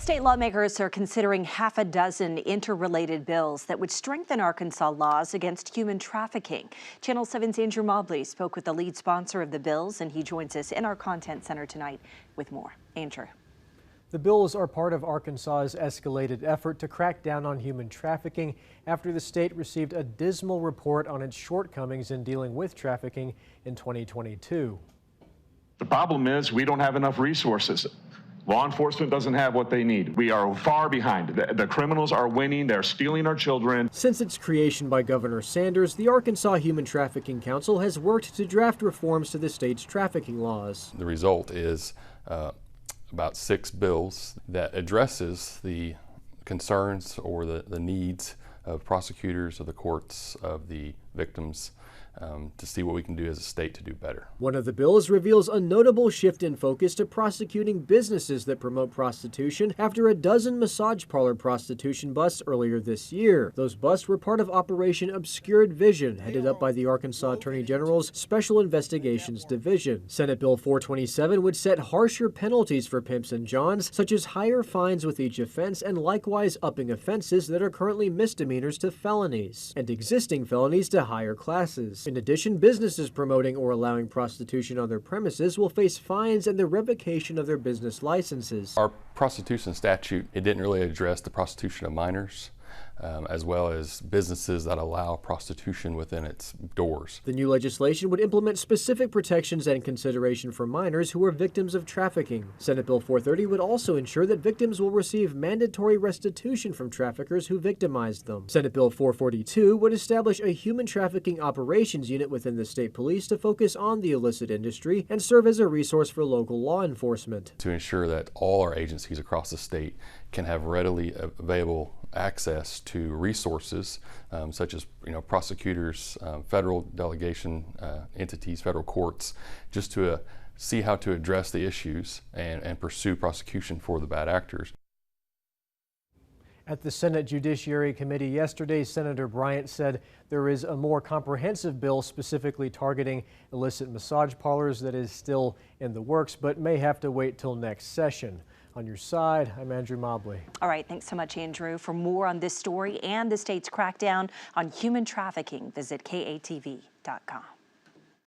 State lawmakers are considering half a dozen interrelated bills that would strengthen Arkansas laws against human trafficking. Channel 7's Andrew Mobley spoke with the lead sponsor of the bills, and he joins us in our content center tonight with more. Andrew. The bills are part of Arkansas's escalated effort to crack down on human trafficking after the state received a dismal report on its shortcomings in dealing with trafficking in 2022. The problem is we don't have enough resources. Law enforcement doesn't have what they need. We are far behind. The criminals are winning. They're stealing our children. Since its creation by Governor Sanders, the Arkansas Human Trafficking Council has worked to draft reforms to the state's trafficking laws. The result is about 6 bills that addresses the concerns or the needs of prosecutors, of the courts, of the victims, to see what we can do as a state to do better. One of the bills reveals a notable shift in focus to prosecuting businesses that promote prostitution after a dozen massage parlor prostitution busts earlier this year. Those busts were part of Operation Obscured Vision, headed up by the Arkansas Attorney General's Special Investigations Division. Senate Bill 427 would set harsher penalties for pimps and johns, such as higher fines with each offense and likewise upping offenses that are currently misdemeanors to felonies, and existing felonies to higher classes. In addition, businesses promoting or allowing prostitution on their premises will face fines and the revocation of their business licenses. Our prostitution statute, it didn't really address the prostitution of minors, as well as businesses that allow prostitution within its doors. The new legislation would implement specific protections and consideration for minors who are victims of trafficking. Senate Bill 430 would also ensure that victims will receive mandatory restitution from traffickers who victimized them. Senate Bill 442 would establish a human trafficking operations unit within the state police to focus on the illicit industry and serve as a resource for local law enforcement. To ensure that all our agencies across the state can have readily available access to resources such as prosecutors, federal delegation entities, federal courts, just to see how to address the issues and pursue prosecution for the bad actors. At the Senate Judiciary Committee yesterday, Senator Bryant said there is a more comprehensive bill specifically targeting illicit massage parlors that is still in the works, but may have to wait till next session. On your side, I'm Andrew Mobley. All right, thanks so much, Andrew. For more on this story and the state's crackdown on human trafficking, visit katv.com.